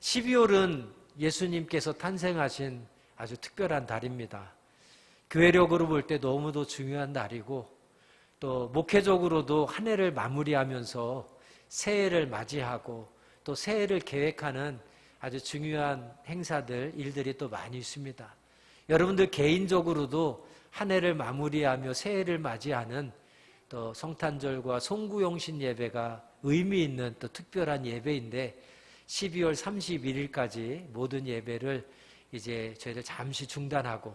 12월은 예수님께서 탄생하신 아주 특별한 달입니다. 교회력으로 볼 때 너무도 중요한 날이고 또 목회적으로도 한 해를 마무리하면서 새해를 맞이하고 또 새해를 계획하는 아주 중요한 행사들, 일들이 또 많이 있습니다. 여러분들 개인적으로도 한 해를 마무리하며 새해를 맞이하는 또 성탄절과 송구용신 예배가 의미 있는 또 특별한 예배인데 12월 31일까지 모든 예배를 이제 저희들 잠시 중단하고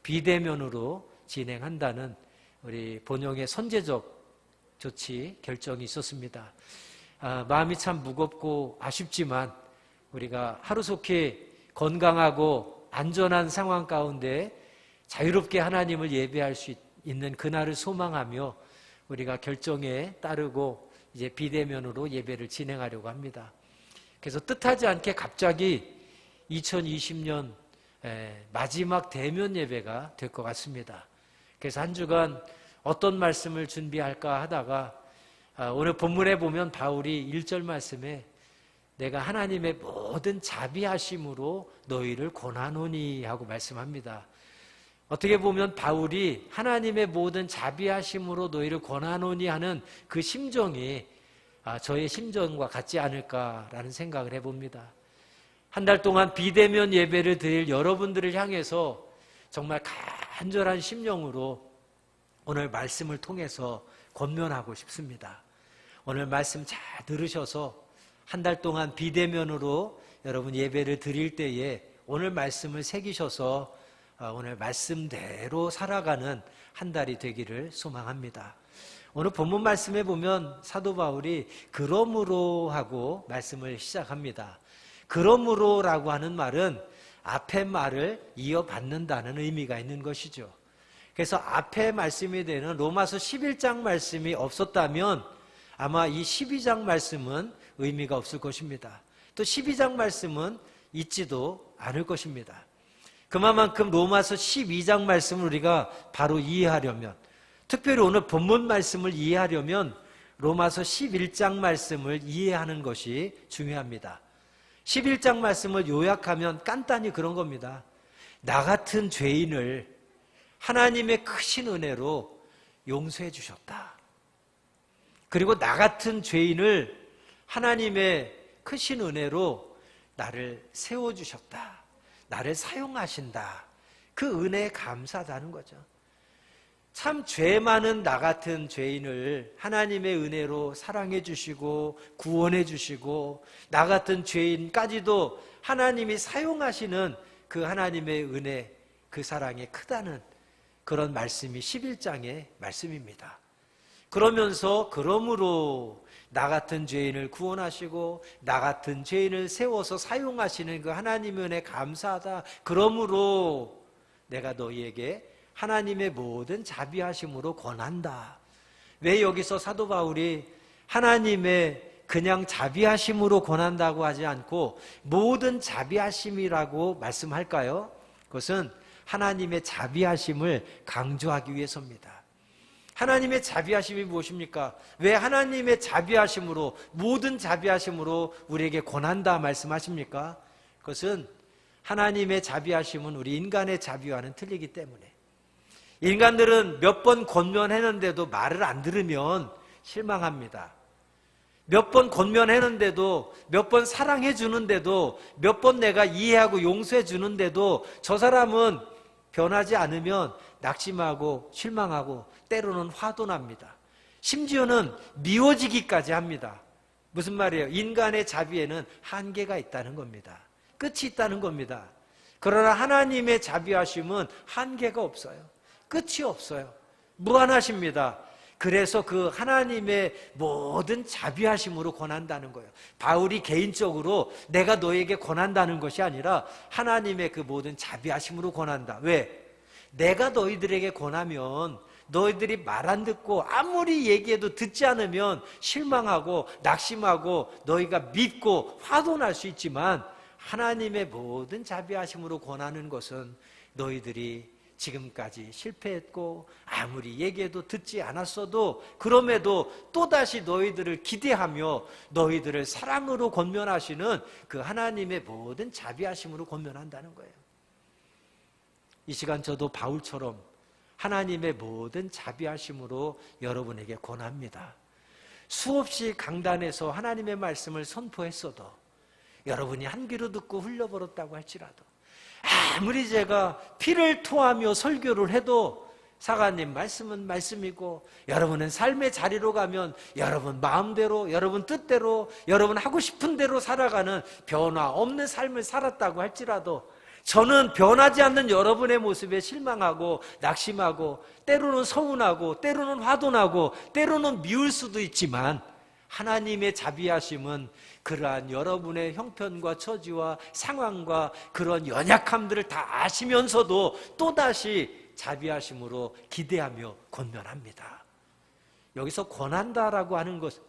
비대면으로 진행한다는 우리 본영의 선제적 조치 결정이 있었습니다. 마음이 참 무겁고 아쉽지만 우리가 하루속히 건강하고 안전한 상황 가운데 자유롭게 하나님을 예배할 수 있는 그날을 소망하며 우리가 결정에 따르고 이제 비대면으로 예배를 진행하려고 합니다. 그래서 뜻하지 않게 갑자기 2020년 마지막 대면 예배가 될 것 같습니다. 그래서 한 주간 어떤 말씀을 준비할까 하다가 오늘 본문에 보면 바울이 1절 말씀에 내가 하나님의 모든 자비하심으로 너희를 권하노니 하고 말씀합니다. 어떻게 보면 바울이 하나님의 모든 자비하심으로 너희를 권하노니 하는 그 심정이 저의 심정과 같지 않을까라는 생각을 해봅니다. 한 달 동안 비대면 예배를 드릴 여러분들을 향해서 정말 간절한 심령으로 오늘 말씀을 통해서 권면하고 싶습니다. 오늘 말씀 잘 들으셔서 한 달 동안 비대면으로 여러분 예배를 드릴 때에 오늘 말씀을 새기셔서 오늘 말씀대로 살아가는 한 달이 되기를 소망합니다. 오늘 본문 말씀에 보면 사도 바울이 그러므로 하고 말씀을 시작합니다. 그러므로라고 하는 말은 앞에 말을 이어받는다는 의미가 있는 것이죠. 그래서 앞에 말씀이 되는 로마서 11장 말씀이 없었다면 아마 이 12장 말씀은 의미가 없을 것입니다. 또 12장 말씀은 있지도 않을 것입니다. 그만큼 로마서 12장 말씀을 우리가 바로 이해하려면, 특별히 오늘 본문 말씀을 이해하려면 로마서 11장 말씀을 이해하는 것이 중요합니다. 11장 말씀을 요약하면 간단히 그런 겁니다. 나 같은 죄인을 하나님의 크신 은혜로 용서해 주셨다. 그리고 나 같은 죄인을 하나님의 크신 은혜로 나를 세워주셨다. 나를 사용하신다. 그 은혜에 감사하다는 거죠. 참 죄 많은 나 같은 죄인을 하나님의 은혜로 사랑해 주시고 구원해 주시고 나 같은 죄인까지도 하나님이 사용하시는 그 하나님의 은혜, 그 사랑이 크다는 그런 말씀이 11장의 말씀입니다. 그러면서 그러므로 나 같은 죄인을 구원하시고 나 같은 죄인을 세워서 사용하시는 그 하나님의 은혜 감사하다. 그러므로 내가 너희에게 하나님의 모든 자비하심으로 권한다. 왜 여기서 사도 바울이 하나님의 그냥 자비하심으로 권한다고 하지 않고 모든 자비하심이라고 말씀할까요? 그것은 하나님의 자비하심을 강조하기 위해서입니다. 하나님의 자비하심이 무엇입니까? 왜 하나님의 자비하심으로 모든 자비하심으로 우리에게 권한다 말씀하십니까? 그것은 하나님의 자비하심은 우리 인간의 자비와는 틀리기 때문에 인간들은 몇 번 권면했는데도 말을 안 들으면 실망합니다. 몇 번 권면했는데도 몇 번 사랑해 주는데도 몇 번 내가 이해하고 용서해 주는데도 저 사람은 변하지 않으면 낙심하고 실망하고 때로는 화도 납니다. 심지어는 미워지기까지 합니다. 무슨 말이에요? 인간의 자비에는 한계가 있다는 겁니다. 끝이 있다는 겁니다. 그러나 하나님의 자비하심은 한계가 없어요. 끝이 없어요. 무한하십니다. 그래서 그 하나님의 모든 자비하심으로 권한다는 거예요. 바울이 개인적으로 내가 너에게 권한다는 것이 아니라 하나님의 그 모든 자비하심으로 권한다. 왜? 내가 너희들에게 권하면 너희들이 말 안 듣고 아무리 얘기해도 듣지 않으면 실망하고 낙심하고 너희가 밉고 화도 날 수 있지만 하나님의 모든 자비하심으로 권하는 것은 너희들이 지금까지 실패했고 아무리 얘기해도 듣지 않았어도 그럼에도 또다시 너희들을 기대하며 너희들을 사랑으로 권면하시는 그 하나님의 모든 자비하심으로 권면한다는 거예요. 이 시간 저도 바울처럼 하나님의 모든 자비하심으로 여러분에게 권합니다. 수없이 강단에서 하나님의 말씀을 선포했어도 여러분이 한 귀로 듣고 흘려버렸다고 할지라도 아무리 제가 피를 토하며 설교를 해도 사관님 말씀은 말씀이고 여러분은 삶의 자리로 가면 여러분 마음대로 여러분 뜻대로 여러분 하고 싶은 대로 살아가는 변화 없는 삶을 살았다고 할지라도 저는 변하지 않는 여러분의 모습에 실망하고 낙심하고 때로는 서운하고 때로는 화도 나고 때로는 미울 수도 있지만 하나님의 자비하심은 그러한 여러분의 형편과 처지와 상황과 그런 연약함들을 다 아시면서도 또다시 자비하심으로 기대하며 권면합니다. 여기서 권한다라고 하는 것은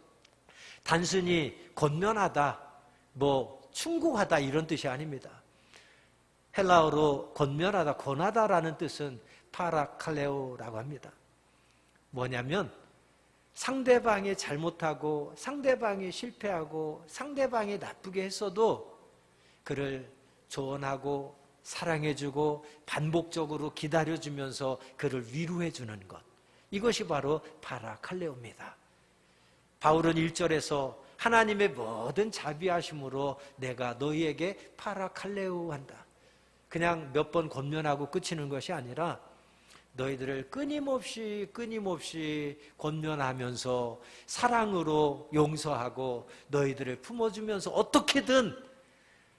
단순히 권면하다, 충고하다 이런 뜻이 아닙니다. 헬라어로 권면하다, 권하다라는 뜻은 파라칼레오라고 합니다. 뭐냐면 상대방이 잘못하고 상대방이 실패하고 상대방이 나쁘게 했어도 그를 조언하고 사랑해주고 반복적으로 기다려주면서 그를 위로해주는 것, 이것이 바로 파라칼레오입니다. 바울은 1절에서 하나님의 모든 자비하심으로 내가 너희에게 파라칼레오 한다. 그냥 몇 번 권면하고 끝이는 것이 아니라 너희들을 끊임없이 권면하면서 사랑으로 용서하고 너희들을 품어주면서 어떻게든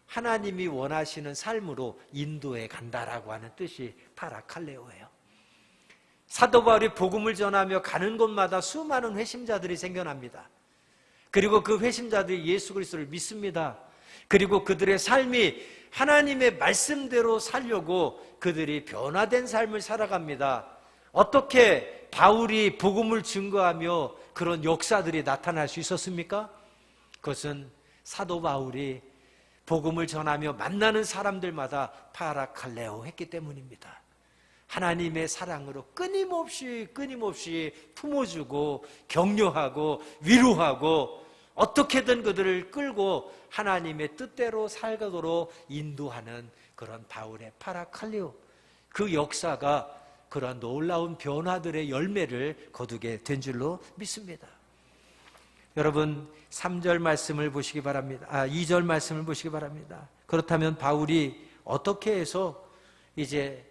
하나님이 원하시는 삶으로 인도해 간다라고 하는 뜻이 파라칼레오예요. 사도 바울이 복음을 전하며 가는 곳마다 수많은 회심자들이 생겨납니다. 그리고 그 회심자들이 예수 그리스도를 믿습니다. 그리고 그들의 삶이 하나님의 말씀대로 살려고 그들이 변화된 삶을 살아갑니다. 어떻게 바울이 복음을 증거하며 그런 역사들이 나타날 수 있었습니까? 그것은 사도 바울이 복음을 전하며 만나는 사람들마다 파라칼레오 했기 때문입니다. 하나님의 사랑으로 끊임없이 품어주고 격려하고 위로하고 어떻게든 그들을 끌고 하나님의 뜻대로 살도록 인도하는 그런 바울의 파라칼레오, 그 역사가 그런 놀라운 변화들의 열매를 거두게 된 줄로 믿습니다. 여러분 3절 말씀을 보시기 바랍니다. 2절 말씀을 보시기 바랍니다. 그렇다면 바울이 어떻게 해서 이제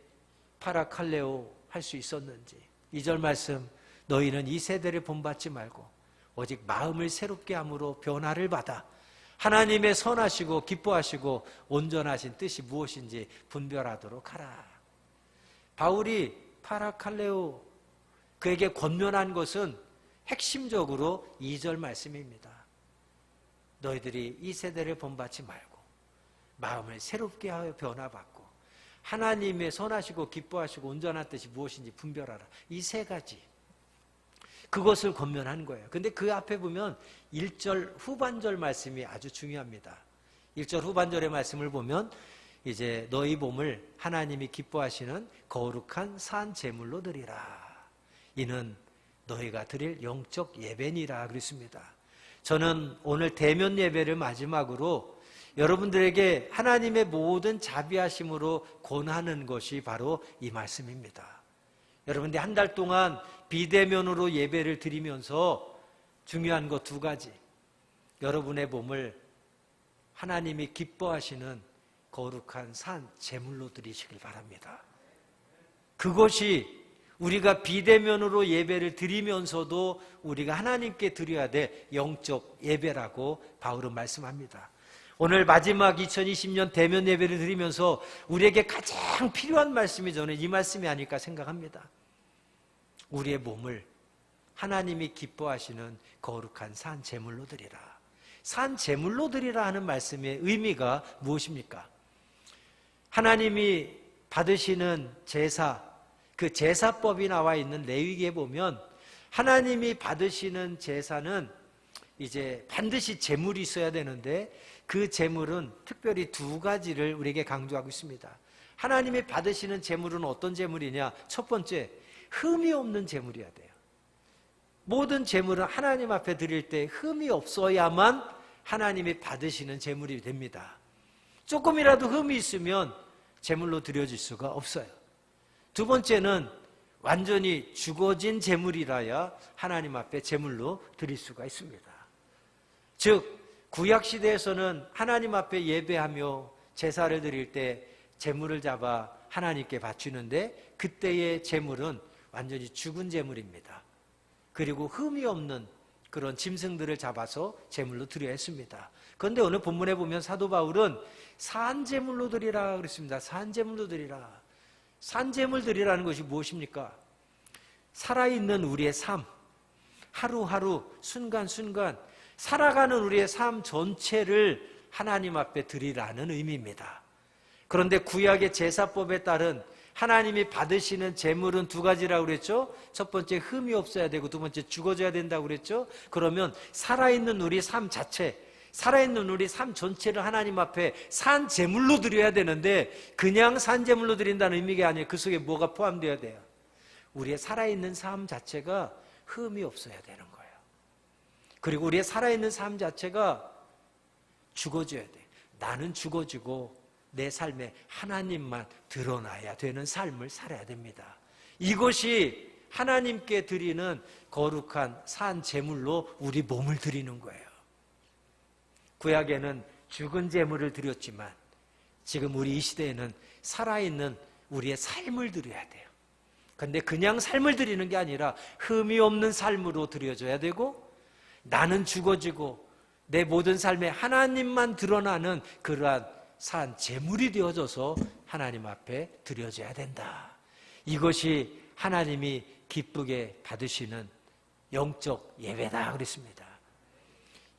파라칼레오 할 수 있었는지 2절 말씀, 너희는 이 세대를 본받지 말고 오직 마음을 새롭게 함으로 변화를 받아 하나님의 선하시고 기뻐하시고 온전하신 뜻이 무엇인지 분별하도록 하라. 바울이 파라칼레오, 그에게 권면한 것은 핵심적으로 2절 말씀입니다. 너희들이 이 세대를 본받지 말고 마음을 새롭게 하여 변화받고 하나님의 선하시고 기뻐하시고 온전한 뜻이 무엇인지 분별하라. 이 세 가지, 그것을 권면한 거예요. 근데 그 앞에 보면 1절 후반절 말씀이 아주 중요합니다. 1절 후반절의 말씀을 보면 이제 너희 몸을 하나님이 기뻐하시는 거룩한 산 제물로 드리라. 이는 너희가 드릴 영적 예배니라 그랬습니다. 저는 오늘 대면 예배를 마지막으로 여러분들에게 하나님의 모든 자비하심으로 권하는 것이 바로 이 말씀입니다. 여러분들이 한 달 동안 비대면으로 예배를 드리면서 중요한 것 2가지, 여러분의 몸을 하나님이 기뻐하시는 거룩한 산 제물로 드리시길 바랍니다. 그것이 우리가 비대면으로 예배를 드리면서도 우리가 하나님께 드려야 될 영적 예배라고 바울은 말씀합니다. 오늘 마지막 2020년 대면 예배를 드리면서 우리에게 가장 필요한 말씀이 저는 이 말씀이 아닐까 생각합니다. 우리의 몸을 하나님이 기뻐하시는 거룩한 산 제물로 드리라. 산 제물로 드리라 하는 말씀의 의미가 무엇입니까? 하나님이 받으시는 제사, 그 제사법이 나와 있는 레위기에 보면 하나님이 받으시는 제사는 이제 반드시 제물이 있어야 되는데 그 제물은 특별히 2가지를 우리에게 강조하고 있습니다. 하나님이 받으시는 재물은 어떤 재물이냐? 첫 번째, 흠이 없는 재물이어야 돼요. 모든 재물은 하나님 앞에 드릴 때 흠이 없어야만 하나님이 받으시는 재물이 됩니다. 조금이라도 흠이 있으면 재물로 드려질 수가 없어요. 두 번째는 완전히 죽어진 재물이라야 하나님 앞에 재물로 드릴 수가 있습니다. 즉 구약시대에서는 하나님 앞에 예배하며 제사를 드릴 때 재물을 잡아 하나님께 바치는데 그때의 재물은 완전히 죽은 재물입니다. 그리고 흠이 없는 그런 짐승들을 잡아서 재물로 드려야 했습니다. 그런데 오늘 본문에 보면 사도 바울은 산재물로 드리라 그랬습니다. 산재물로 드리라. 산재물 드리라는 것이 무엇입니까? 살아있는 우리의 삶, 하루하루 순간순간 살아가는 우리의 삶 전체를 하나님 앞에 드리라는 의미입니다. 그런데 구약의 제사법에 따른 하나님이 받으시는 재물은 두 가지라고 그랬죠? 첫 번째 흠이 없어야 되고 두 번째 죽어져야 된다고 그랬죠? 그러면 살아있는 우리 삶 자체, 살아있는 우리 삶 전체를 하나님 앞에 산 제물로 드려야 되는데 그냥 산 제물로 드린다는 의미가 아니에요. 그 속에 뭐가 포함되어야 돼요? 우리의 살아있는 삶 자체가 흠이 없어야 되는 거예요. 그리고 우리의 살아있는 삶 자체가 죽어져야 돼. 나는 죽어지고 내 삶에 하나님만 드러나야 되는 삶을 살아야 됩니다. 이것이 하나님께 드리는 거룩한 산 제물로 우리 몸을 드리는 거예요. 구약에는 죽은 제물을 드렸지만 지금 우리 이 시대에는 살아있는 우리의 삶을 드려야 돼요. 그런데 그냥 삶을 드리는 게 아니라 흠이 없는 삶으로 드려져야 되고 나는 죽어지고 내 모든 삶에 하나님만 드러나는 그러한 산 제물이 되어져서 하나님 앞에 드려져야 된다. 이것이 하나님이 기쁘게 받으시는 영적 예배다 그랬습니다.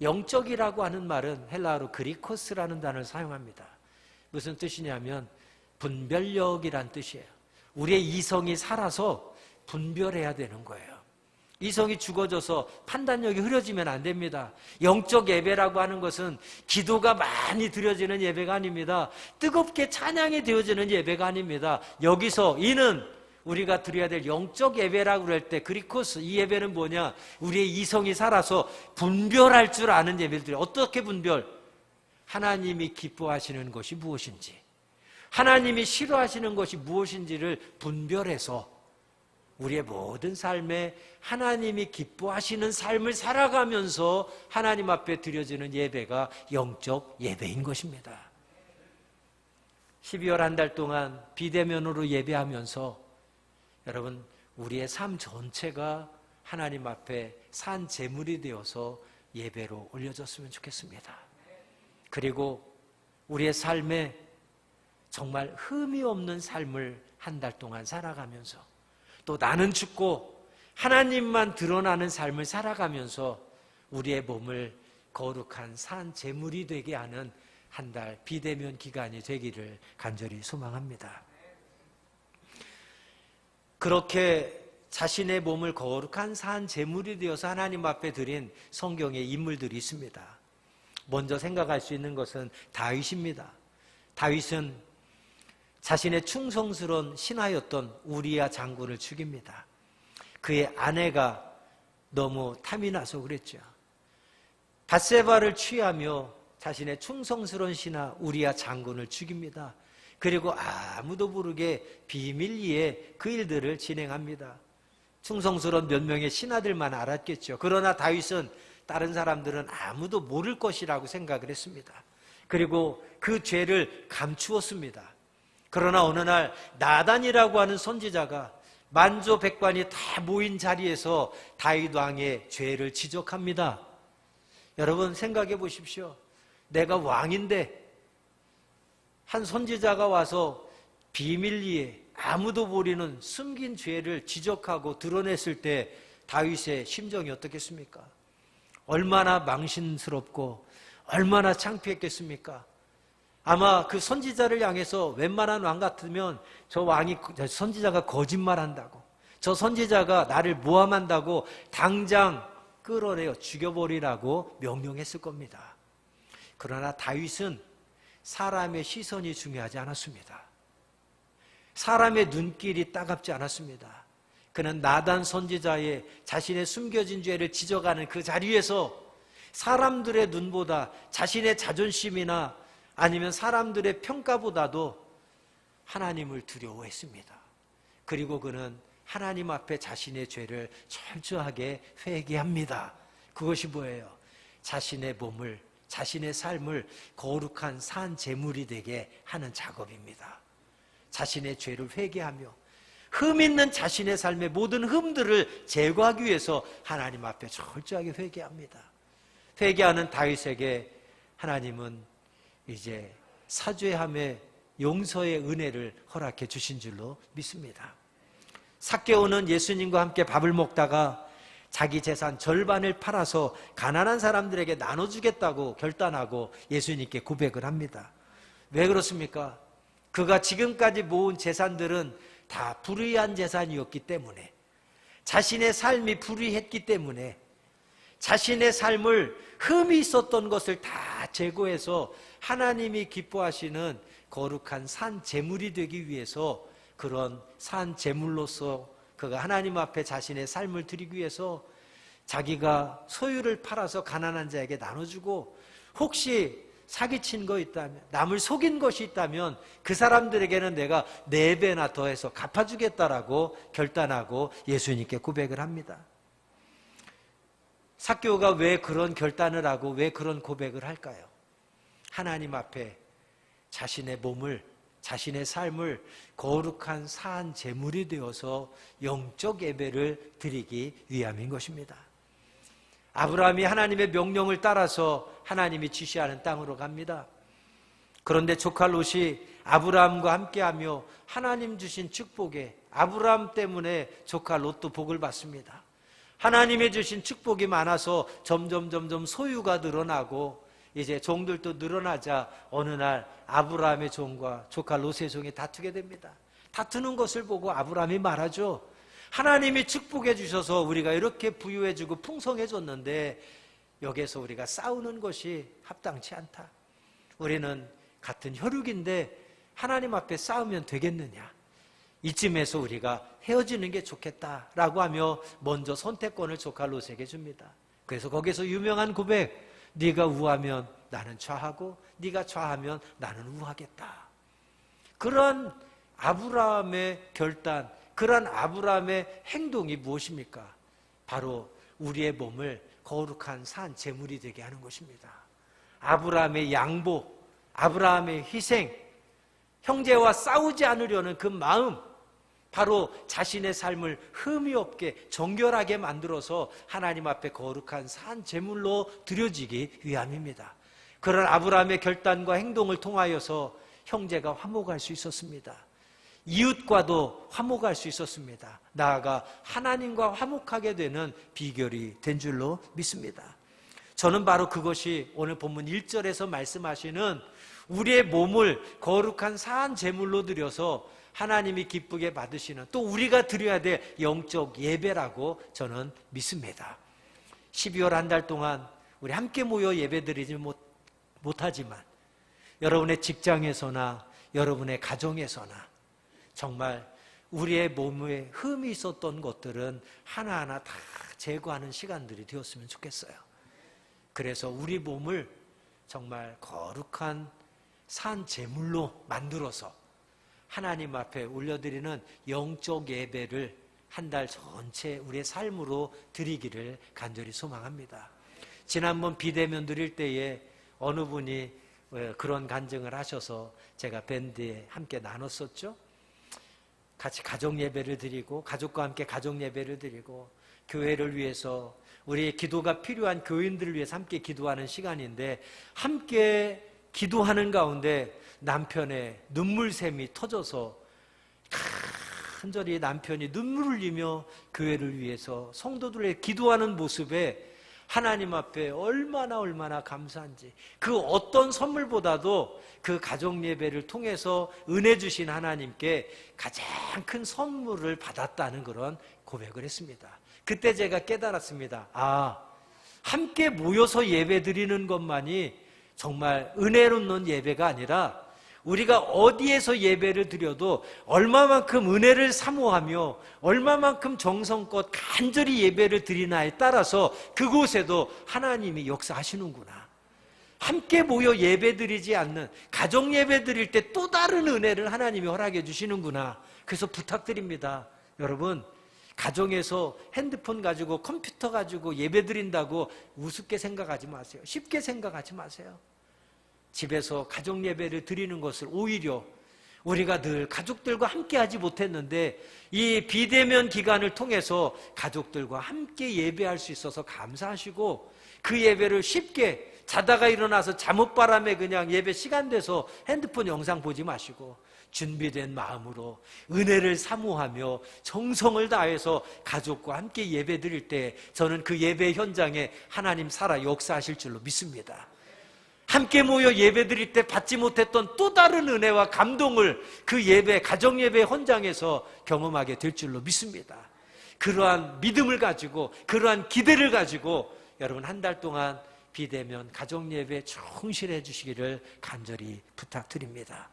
영적이라고 하는 말은 헬라어로 그리코스라는 단어를 사용합니다. 무슨 뜻이냐면 분별력이란 뜻이에요. 우리의 이성이 살아서 분별해야 되는 거예요. 이성이 죽어져서 판단력이 흐려지면 안 됩니다. 영적 예배라고 하는 것은 기도가 많이 드려지는 예배가 아닙니다. 뜨겁게 찬양이 되어지는 예배가 아닙니다. 여기서 이는 우리가 드려야 될 영적 예배라고 그럴 때 그리코스, 이 예배는 뭐냐? 우리의 이성이 살아서 분별할 줄 아는 예배를 드려요. 어떻게 분별? 하나님이 기뻐하시는 것이 무엇인지, 하나님이 싫어하시는 것이 무엇인지를 분별해서 우리의 모든 삶에 하나님이 기뻐하시는 삶을 살아가면서 하나님 앞에 드려지는 예배가 영적 예배인 것입니다. 12월 한 달 동안 비대면으로 예배하면서 여러분 우리의 삶 전체가 하나님 앞에 산 제물이 되어서 예배로 올려졌으면 좋겠습니다. 그리고 우리의 삶에 정말 흠이 없는 삶을 한 달 동안 살아가면서 또 나는 죽고 하나님만 드러나는 삶을 살아가면서 우리의 몸을 거룩한 산 제물이 되게 하는 한 달 비대면 기간이 되기를 간절히 소망합니다. 그렇게 자신의 몸을 거룩한 산 제물이 되어서 하나님 앞에 드린 성경의 인물들이 있습니다. 먼저 생각할 수 있는 것은 다윗입니다. 다윗은 자신의 충성스러운 신하였던 우리야 장군을 죽입니다. 그의 아내가 너무 탐이 나서 그랬죠. 밧세바를 취하며 자신의 충성스러운 신하 우리야 장군을 죽입니다. 그리고 아무도 모르게 비밀리에 그 일들을 진행합니다. 충성스러운 몇 명의 신하들만 알았겠죠. 그러나 다윗은 다른 사람들은 아무도 모를 것이라고 생각을 했습니다. 그리고 그 죄를 감추었습니다. 그러나 어느 날 나단이라고 하는 선지자가 만조백관이 다 모인 자리에서 다윗 왕의 죄를 지적합니다. 여러분 생각해 보십시오. 내가 왕인데 한 선지자가 와서 비밀리에 아무도 모르는 숨긴 죄를 지적하고 드러냈을 때 다윗의 심정이 어떻겠습니까? 얼마나 망신스럽고 얼마나 창피했겠습니까? 아마 그 선지자를 향해서 웬만한 왕 같으면 저 선지자가 거짓말한다고, 저 선지자가 나를 모함한다고 당장 끌어내어 죽여버리라고 명령했을 겁니다. 그러나 다윗은 사람의 시선이 중요하지 않았습니다. 사람의 눈길이 따갑지 않았습니다. 그는 나단 선지자의 자신의 숨겨진 죄를 지적하는 그 자리에서 사람들의 눈보다 자신의 자존심이나 아니면 사람들의 평가보다도 하나님을 두려워했습니다. 그리고 그는 하나님 앞에 자신의 죄를 철저하게 회개합니다. 그것이 뭐예요? 자신의 몸을, 자신의 삶을 거룩한 산 제물이 되게 하는 작업입니다. 자신의 죄를 회개하며 흠 있는 자신의 삶의 모든 흠들을 제거하기 위해서 하나님 앞에 철저하게 회개합니다. 회개하는 다윗에게 하나님은 이제 사죄함의 용서의 은혜를 허락해 주신 줄로 믿습니다. 삭개오는 예수님과 함께 밥을 먹다가 자기 재산 절반을 팔아서 가난한 사람들에게 나눠주겠다고 결단하고 예수님께 고백을 합니다. 왜 그렇습니까? 그가 지금까지 모은 재산들은 다 불의한 재산이었기 때문에, 자신의 삶이 불의했기 때문에 자신의 삶을 흠이 있었던 것을 다 제거해서 하나님이 기뻐하시는 거룩한 산 제물이 되기 위해서, 그런 산 제물로서 그가 하나님 앞에 자신의 삶을 드리기 위해서 자기가 소유를 팔아서 가난한 자에게 나눠주고, 혹시 사기친 거 있다면, 남을 속인 것이 있다면 그 사람들에게는 내가 4배나 더해서 갚아주겠다라고 결단하고 예수님께 고백을 합니다. 삭개오가 왜 그런 결단을 하고 왜 그런 고백을 할까요? 하나님 앞에 자신의 몸을, 자신의 삶을 거룩한 산 제물이 되어서 영적 예배를 드리기 위함인 것입니다. 아브라함이 하나님의 명령을 따라서 하나님이 지시하는 땅으로 갑니다. 그런데 조카 롯이 아브라함과 함께하며 하나님 주신 축복에 아브라함 때문에 조카 롯도 복을 받습니다. 하나님이 주신 축복이 많아서 점점 소유가 늘어나고 이제 종들도 늘어나자 어느 날 아브라함의 종과 조카 롯의 종이 다투게 됩니다. 다투는 것을 보고 아브라함이 말하죠. 하나님이 축복해 주셔서 우리가 이렇게 부유해지고 풍성해졌는데 여기에서 우리가 싸우는 것이 합당치 않다. 우리는 같은 혈육인데 하나님 앞에 싸우면 되겠느냐. 이쯤에서 우리가 헤어지는 게 좋겠다라고 하며 먼저 선택권을 조카 롯에게 줍니다. 그래서 거기서 유명한 고백, 네가 우하면 나는 좌하고 네가 좌하면 나는 우하겠다. 그런 아브라함의 결단, 그런 아브라함의 행동이 무엇입니까? 바로 우리의 몸을 거룩한 산 제물이 되게 하는 것입니다. 아브라함의 양보, 아브라함의 희생, 형제와 싸우지 않으려는 그 마음, 바로 자신의 삶을 흠이 없게 정결하게 만들어서 하나님 앞에 거룩한 산 제물로 드려지기 위함입니다. 그런 아브라함의 결단과 행동을 통하여서 형제가 화목할 수 있었습니다. 이웃과도 화목할 수 있었습니다. 나아가 하나님과 화목하게 되는 비결이 된 줄로 믿습니다. 저는 바로 그것이 오늘 본문 1절에서 말씀하시는 우리의 몸을 거룩한 산 제물로 드려서 하나님이 기쁘게 받으시는, 또 우리가 드려야 될 영적 예배라고 저는 믿습니다. 12월 한 달 동안 우리 함께 모여 예배드리지 못하지만 여러분의 직장에서나 여러분의 가정에서나 정말 우리의 몸에 흠이 있었던 것들은 하나하나 다 제거하는 시간들이 되었으면 좋겠어요. 그래서 우리 몸을 정말 거룩한 산 제물로 만들어서 하나님 앞에 올려드리는 영적 예배를 한 달 전체 우리의 삶으로 드리기를 간절히 소망합니다. 지난번 비대면 드릴 때에 어느 분이 그런 간증을 하셔서 제가 밴드에 함께 나눴었죠. 같이 가족 예배를 드리고 가족과 함께 가족 예배를 드리고 교회를 위해서 우리의 기도가 필요한 교인들을 위해서 함께 기도하는 시간인데, 함께 기도하는 가운데 남편의 눈물샘이 터져서 간절히 남편이 눈물을 흘리며 교회를 위해서 성도들의 기도하는 모습에 하나님 앞에 얼마나 감사한지, 그 어떤 선물보다도 그 가족 예배를 통해서 은혜 주신 하나님께 가장 큰 선물을 받았다는 그런 고백을 했습니다. 그때 제가 깨달았습니다. 함께 모여서 예배 드리는 것만이 정말 은혜롭는 예배가 아니라 우리가 어디에서 예배를 드려도 얼마만큼 은혜를 사모하며 얼마만큼 정성껏 간절히 예배를 드리나에 따라서 그곳에도 하나님이 역사하시는구나. 함께 모여 예배 드리지 않는 가정 예배 드릴 때 또 다른 은혜를 하나님이 허락해 주시는구나. 그래서 부탁드립니다. 여러분, 가정에서 핸드폰 가지고 컴퓨터 가지고 예배 드린다고 우습게 생각하지 마세요. 쉽게 생각하지 마세요. 집에서 가정 예배를 드리는 것을 오히려 우리가 늘 가족들과 함께 하지 못했는데 이 비대면 기간을 통해서 가족들과 함께 예배할 수 있어서 감사하시고 그 예배를 쉽게 자다가 일어나서 잠옷바람에 그냥 예배 시간 돼서 핸드폰 영상 보지 마시고 준비된 마음으로 은혜를 사모하며 정성을 다해서 가족과 함께 예배 드릴 때 저는 그 예배 현장에 하나님 살아 역사하실 줄로 믿습니다. 함께 모여 예배 드릴 때 받지 못했던 또 다른 은혜와 감동을 그 예배, 가정 예배 현장에서 경험하게 될 줄로 믿습니다. 그러한 믿음을 가지고 그러한 기대를 가지고 여러분 한 달 동안 비대면 가정 예배에 충실해 주시기를 간절히 부탁드립니다.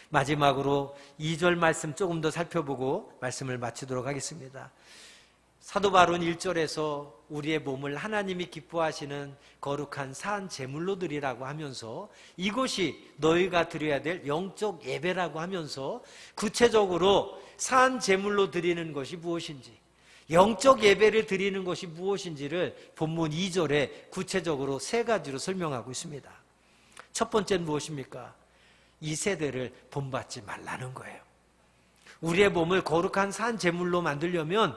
마지막으로 2절 말씀 조금 더 살펴보고 말씀을 마치도록 하겠습니다. 사도 바울은 1절에서 우리의 몸을 하나님이 기뻐하시는 거룩한 산 제물로 드리라고 하면서 이것이 너희가 드려야 될 영적 예배라고 하면서 구체적으로 산 제물로 드리는 것이 무엇인지, 영적 예배를 드리는 것이 무엇인지를 본문 2절에 구체적으로 세 가지로 설명하고 있습니다. 첫 번째는 무엇입니까? 이 세대를 본받지 말라는 거예요. 우리의 몸을 거룩한 산 제물로 만들려면,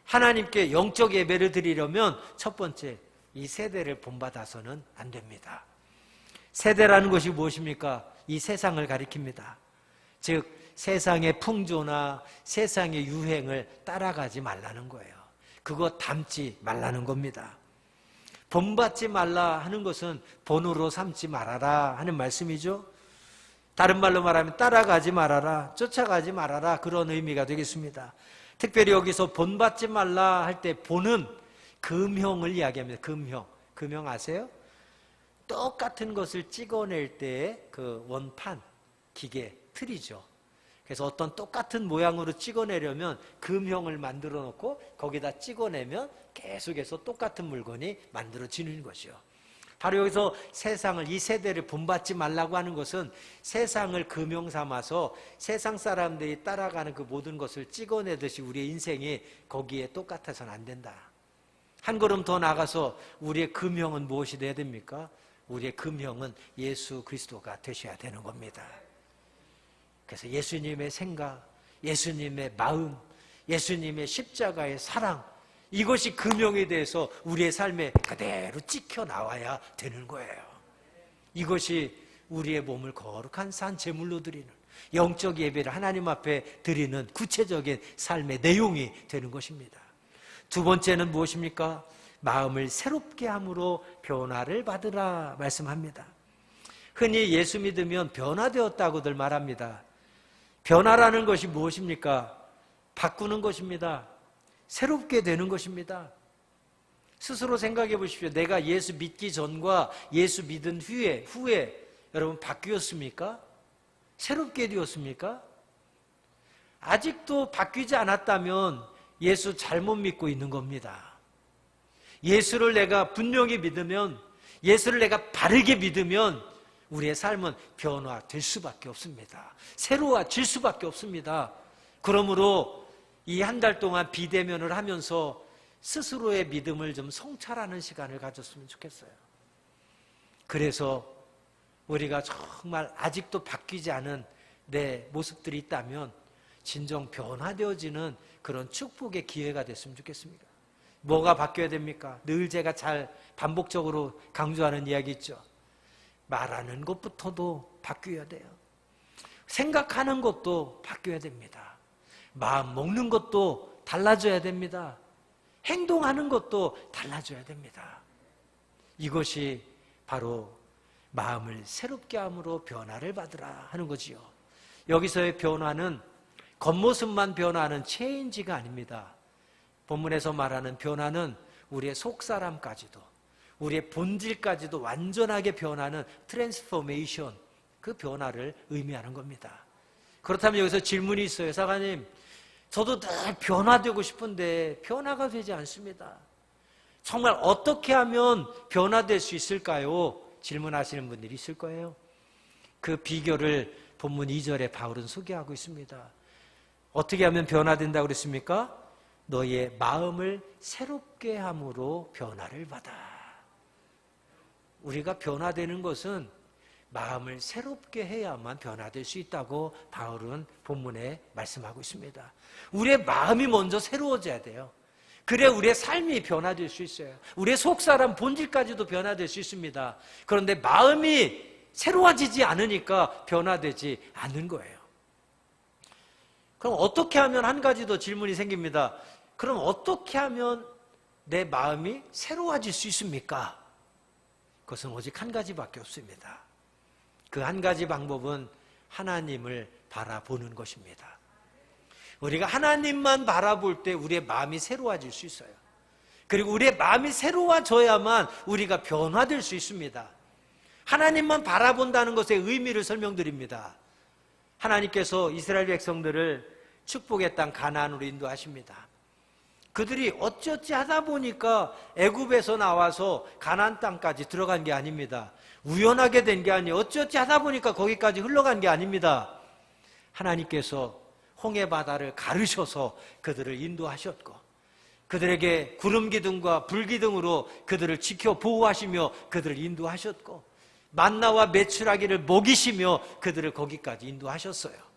하나님께 영적 예배를 드리려면 첫 번째, 이 세대를 본받아서는 안 됩니다. 세대라는 것이 무엇입니까? 이 세상을 가리킵니다. 즉 세상의 풍조나 세상의 유행을 따라가지 말라는 거예요. 그거 닮지 말라는 겁니다. 본받지 말라 하는 것은 본으로 삼지 말아라 하는 말씀이죠. 다른 말로 말하면 따라가지 말아라, 쫓아가지 말아라, 그런 의미가 되겠습니다. 특별히 여기서 본받지 말라 할 때 본은 금형을 이야기합니다. 금형 아세요? 똑같은 것을 찍어낼 때의 그 원판, 기계, 틀이죠. 그래서 어떤 똑같은 모양으로 찍어내려면 금형을 만들어 놓고 거기다 찍어내면 계속해서 똑같은 물건이 만들어지는 것이요. 바로 여기서 세상을, 이 세대를 본받지 말라고 하는 것은 세상을 금형 삼아서 세상 사람들이 따라가는 그 모든 것을 찍어내듯이 우리의 인생이 거기에 똑같아서는 안 된다. 한 걸음 더 나가서 우리의 금형은 무엇이 되어야 됩니까? 우리의 금형은 예수 그리스도가 되셔야 되는 겁니다. 그래서 예수님의 생각, 예수님의 마음, 예수님의 십자가의 사랑, 이것이 금형에 대해서 우리의 삶에 그대로 찍혀 나와야 되는 거예요. 이것이 우리의 몸을 거룩한 산 제물로 드리는, 영적 예배를 하나님 앞에 드리는 구체적인 삶의 내용이 되는 것입니다. 두 번째는 무엇입니까? 마음을 새롭게 함으로 변화를 받으라 말씀합니다. 흔히 예수 믿으면 변화되었다고들 말합니다. 변화라는 것이 무엇입니까? 바꾸는 것입니다. 새롭게 되는 것입니다. 스스로 생각해 보십시오. 내가 예수 믿기 전과 예수 믿은 후에 여러분 바뀌었습니까? 새롭게 되었습니까? 아직도 바뀌지 않았다면 예수 잘못 믿고 있는 겁니다. 예수를 내가 분명히 믿으면, 예수를 내가 바르게 믿으면 우리의 삶은 변화될 수밖에 없습니다. 새로워질 수밖에 없습니다. 그러므로 이 한 달 동안 비대면을 하면서 스스로의 믿음을 좀 성찰하는 시간을 가졌으면 좋겠어요. 그래서 우리가 정말 아직도 바뀌지 않은 내 모습들이 있다면 진정 변화되어지는 그런 축복의 기회가 됐으면 좋겠습니다. 뭐가 바뀌어야 됩니까? 늘 제가 잘 반복적으로 강조하는 이야기 있죠. 말하는 것부터도 바뀌어야 돼요. 생각하는 것도 바뀌어야 됩니다. 마음 먹는 것도 달라져야 됩니다. 행동하는 것도 달라져야 됩니다. 이것이 바로 마음을 새롭게 함으로 변화를 받으라 하는 거지요. 여기서의 변화는 겉모습만 변화하는 체인지가 아닙니다. 본문에서 말하는 변화는 우리의 속사람까지도, 우리의 본질까지도 완전하게 변하는 트랜스포메이션, 그 변화를 의미하는 겁니다. 그렇다면 여기서 질문이 있어요. 사관님, 저도 늘 변화되고 싶은데 변화가 되지 않습니다. 정말 어떻게 하면 변화될 수 있을까요? 질문하시는 분들이 있을 거예요. 그 비결을 본문 2절에 바울은 소개하고 있습니다. 어떻게 하면 변화된다고 그랬습니까? 너의 마음을 새롭게 함으로 변화를 받아. 우리가 변화되는 것은 마음을 새롭게 해야만 변화될 수 있다고 바울은 본문에 말씀하고 있습니다. 우리의 마음이 먼저 새로워져야 돼요. 그래 우리의 삶이 변화될 수 있어요. 우리의 속사람 본질까지도 변화될 수 있습니다. 그런데 마음이 새로워지지 않으니까 변화되지 않는 거예요. 그럼 어떻게 하면, 한 가지 더 질문이 생깁니다. 그럼 어떻게 하면 내 마음이 새로워질 수 있습니까? 그것은 오직 한 가지밖에 없습니다. 그 한 가지 방법은 하나님을 바라보는 것입니다. 우리가 하나님만 바라볼 때 우리의 마음이 새로워질 수 있어요. 그리고 우리의 마음이 새로워져야만 우리가 변화될 수 있습니다. 하나님만 바라본다는 것의 의미를 설명드립니다. 하나님께서 이스라엘 백성들을 축복의 땅 가나안으로 인도하십니다. 그들이 어찌어찌 하다 보니까 애굽에서 나와서 가나안 땅까지 들어간 게 아닙니다. 우연하게 된 게 아니에요. 어찌어찌 하다 보니까 거기까지 흘러간 게 아닙니다. 하나님께서 홍해 바다를 가르셔서 그들을 인도하셨고, 그들에게 구름 기둥과 불 기둥으로 그들을 지켜 보호하시며 그들을 인도하셨고, 만나와 메추라기를 먹이시며 그들을 거기까지 인도하셨어요.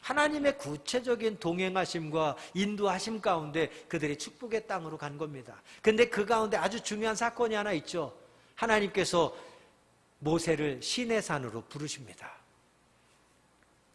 하나님의 구체적인 동행하심과 인도하심 가운데 그들이 축복의 땅으로 간 겁니다. 그런데 그 가운데 아주 중요한 사건이 하나 있죠. 하나님께서 모세를 시내산으로 부르십니다.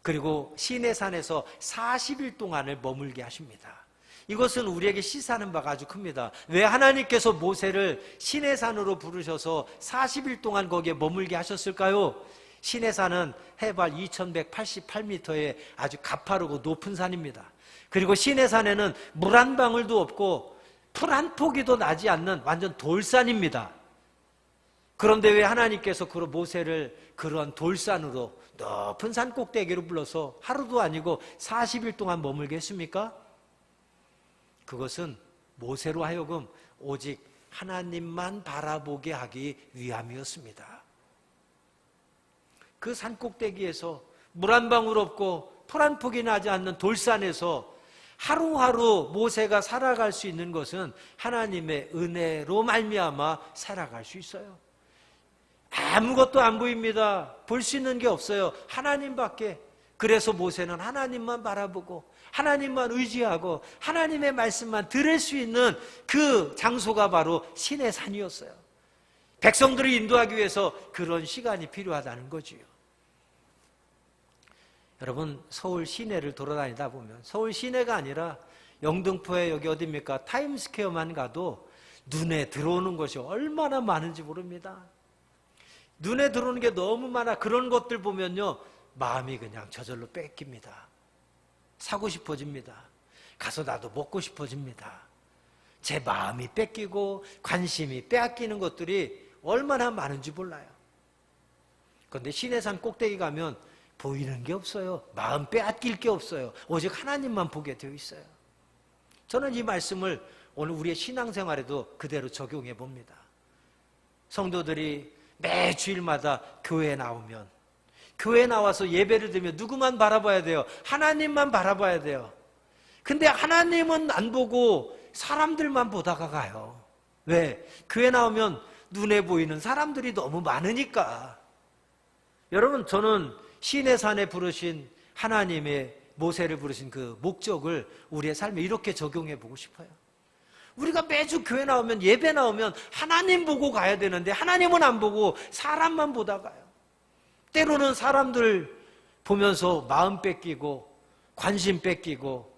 그리고 시내산에서 40일 동안을 머물게 하십니다. 이것은 우리에게 시사하는 바가 아주 큽니다. 왜 하나님께서 모세를 시내산으로 부르셔서 40일 동안 거기에 머물게 하셨을까요? 시내산은 해발 2188m의 아주 가파르고 높은 산입니다. 그리고 시내산에는 물 한 방울도 없고 풀 한 포기도 나지 않는 완전 돌산입니다. 그런데 왜 하나님께서 그 모세를 그런 돌산으로 높은 산 꼭대기로 불러서 하루도 아니고 40일 동안 머물게 했습니까? 그것은 모세로 하여금 오직 하나님만 바라보게 하기 위함이었습니다. 그 산 꼭대기에서 물 한 방울 없고 풀 한 폭이 나지 않는 돌산에서 하루하루 모세가 살아갈 수 있는 것은 하나님의 은혜로 말미암아 살아갈 수 있어요. 아무것도 안 보입니다. 볼 수 있는 게 없어요. 하나님밖에. 그래서 모세는 하나님만 바라보고 하나님만 의지하고 하나님의 말씀만 들을 수 있는 그 장소가 바로 시내산이었어요. 백성들을 인도하기 위해서 그런 시간이 필요하다는 거지요. 여러분, 서울 시내를 돌아다니다 보면, 서울 시내가 아니라 영등포에 여기 어디입니까? 타임스퀘어만 가도 눈에 들어오는 것이 얼마나 많은지 모릅니다. 눈에 들어오는 게 너무 많아. 그런 것들 보면요, 마음이 그냥 저절로 뺏깁니다. 사고 싶어집니다. 가서 나도 먹고 싶어집니다. 제 마음이 뺏기고 관심이 빼앗기는 것들이 얼마나 많은지 몰라요. 그런데 시내산 꼭대기 가면 보이는 게 없어요. 마음 빼앗길 게 없어요. 오직 하나님만 보게 되어 있어요. 저는 이 말씀을 오늘 우리의 신앙생활에도 그대로 적용해 봅니다. 성도들이 매 주일마다 교회에 나오면, 교회에 나와서 예배를 드리면 누구만 바라봐야 돼요? 하나님만 바라봐야 돼요. 근데 하나님은 안 보고 사람들만 보다가 가요. 왜? 교회 나오면 눈에 보이는 사람들이 너무 많으니까. 여러분, 저는 시내산에 부르신 하나님의 모세를 부르신 그 목적을 우리의 삶에 이렇게 적용해 보고 싶어요. 우리가 매주 교회 나오면, 예배 나오면 하나님 보고 가야 되는데 하나님은 안 보고 사람만 보다 가요. 때로는 사람들 보면서 마음 뺏기고 관심 뺏기고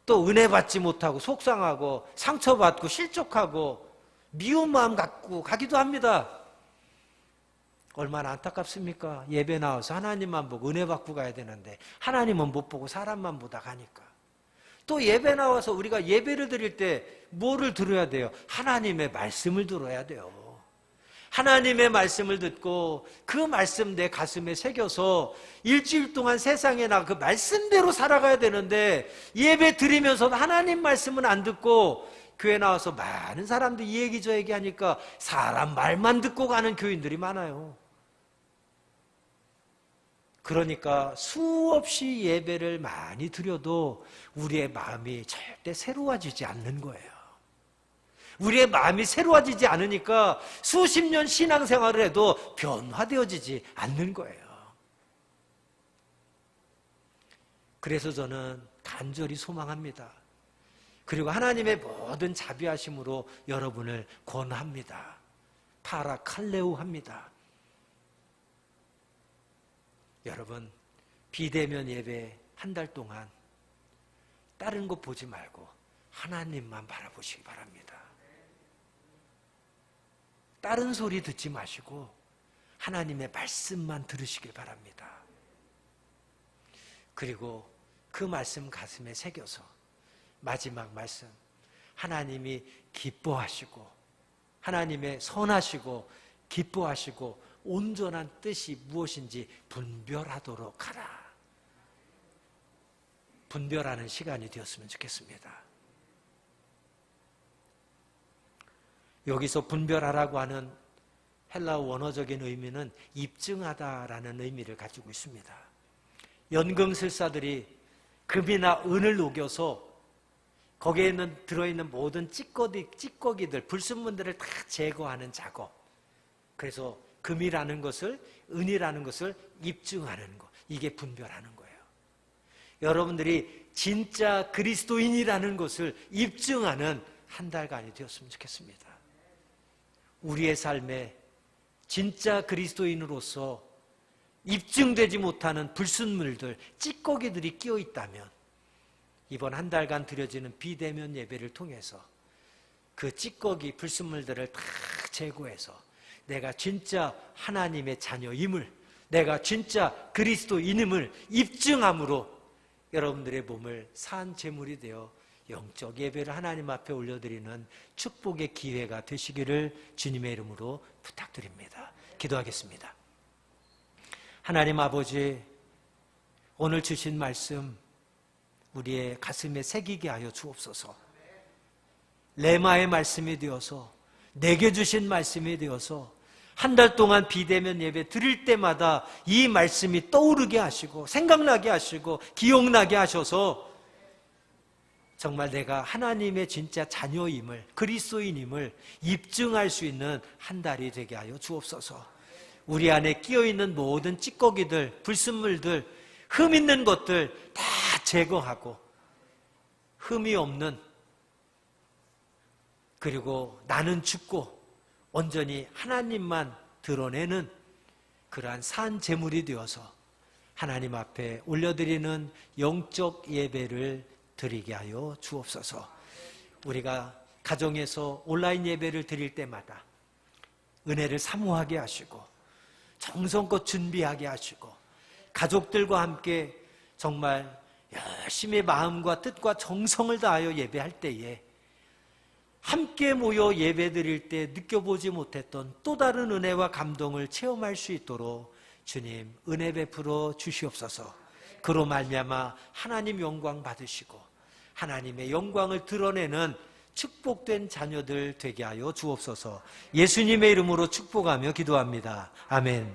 또 은혜 받지 못하고 속상하고 상처받고 실족하고 미운 마음 갖고 가기도 합니다. 얼마나 안타깝습니까? 예배 나와서 하나님만 보고 은혜 받고 가야 되는데 하나님은 못 보고 사람만 보다 가니까. 또 예배 나와서 우리가 예배를 드릴 때 뭐를 들어야 돼요? 하나님의 말씀을 들어야 돼요. 하나님의 말씀을 듣고 그 말씀 내 가슴에 새겨서 일주일 동안 세상에 나 그 말씀대로 살아가야 되는데 예배 드리면서도 하나님 말씀은 안 듣고 교회 나와서 많은 사람들이 이 얘기 저 얘기 하니까 사람 말만 듣고 가는 교인들이 많아요. 그러니까 수없이 예배를 많이 드려도 우리의 마음이 절대 새로워지지 않는 거예요. 우리의 마음이 새로워지지 않으니까 수십 년 신앙생활을 해도 변화되어지지 않는 거예요. 그래서 저는 간절히 소망합니다. 그리고 하나님의 모든 자비하심으로 여러분을 권합니다. 파라칼레우 합니다. 여러분, 비대면 예배 한 달 동안 다른 거 보지 말고 하나님만 바라보시기 바랍니다. 다른 소리 듣지 마시고 하나님의 말씀만 들으시길 바랍니다. 그리고 그 말씀 가슴에 새겨서 마지막 말씀, 하나님이 기뻐하시고 하나님의 선하시고 기뻐하시고 온전한 뜻이 무엇인지 분별하도록 하라. 분별하는 시간이 되었으면 좋겠습니다. 여기서 분별하라고 하는 헬라어 원어적인 의미는 입증하다라는 의미를 가지고 있습니다. 연금술사들이 금이나 은을 녹여서 거기에 들어있는 모든 찌꺼기들, 불순물들을 다 제거하는 작업. 그래서 금이라는 것을, 은이라는 것을 입증하는 것. 이게 분별하는 거예요. 여러분들이 진짜 그리스도인이라는 것을 입증하는 한 달간이 되었으면 좋겠습니다. 우리의 삶에 진짜 그리스도인으로서 입증되지 못하는 불순물들, 찌꺼기들이 끼어 있다면 이번 한 달간 드려지는 비대면 예배를 통해서 그 찌꺼기, 불순물들을 다 제거해서 내가 진짜 하나님의 자녀임을, 내가 진짜 그리스도인임을 입증함으로 여러분들의 몸을 산 제물이 되어 영적 예배를 하나님 앞에 올려드리는 축복의 기회가 되시기를 주님의 이름으로 부탁드립니다. 기도하겠습니다. 하나님 아버지, 오늘 주신 말씀 우리의 가슴에 새기게 하여 주옵소서. 레마의 말씀이 되어서, 내게 주신 말씀이 되어서 한 달 동안 비대면 예배 드릴 때마다 이 말씀이 떠오르게 하시고 생각나게 하시고 기억나게 하셔서 정말 내가 하나님의 진짜 자녀임을, 그리스도인임을 입증할 수 있는 한 달이 되게 하여 주옵소서. 우리 안에 끼어있는 모든 찌꺼기들, 불순물들, 흠 있는 것들 다 제거하고 흠이 없는, 그리고 나는 죽고 온전히 하나님만 드러내는 그러한 산 제물이 되어서 하나님 앞에 올려드리는 영적 예배를 드리게 하여 주옵소서. 우리가 가정에서 온라인 예배를 드릴 때마다 은혜를 사모하게 하시고 정성껏 준비하게 하시고 가족들과 함께 정말 열심히 마음과 뜻과 정성을 다하여 예배할 때에 함께 모여 예배드릴 때 느껴보지 못했던 또 다른 은혜와 감동을 체험할 수 있도록 주님 은혜 베풀어 주시옵소서. 그로 말미암아 하나님 영광 받으시고 하나님의 영광을 드러내는 축복된 자녀들 되게 하여 주옵소서. 예수님의 이름으로 축복하며 기도합니다. 아멘.